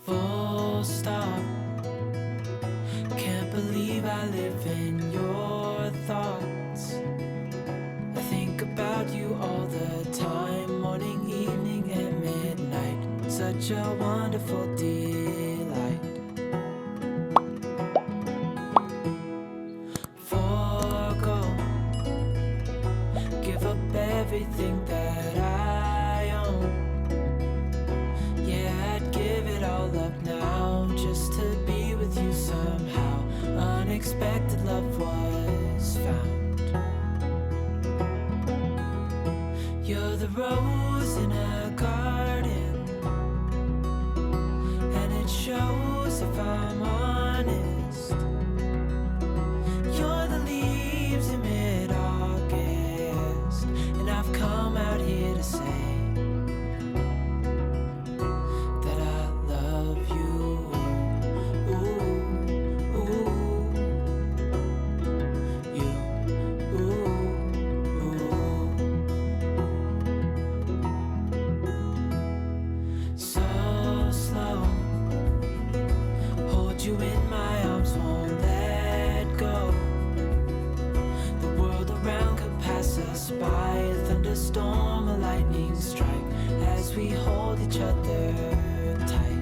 Full stop. Can't believe I live in your thoughts. I think about you all the time, morning, evening, and midnight. Such a wonderful delight. Forgo, give up everything that I own. Yeah, I'd give it all up now just to be with you somehow. Unexpected love was found. You're the rose in a garden, and it shows if I'm honest. You're the leaves in mid-August, and I've come out here to say that I love you. Ooh, ooh, you, ooh, ooh. So slow, hold you in my arms, won't let go. The world around could pass us by, a thunderstorm, a lightning strike, as we hold each other tight.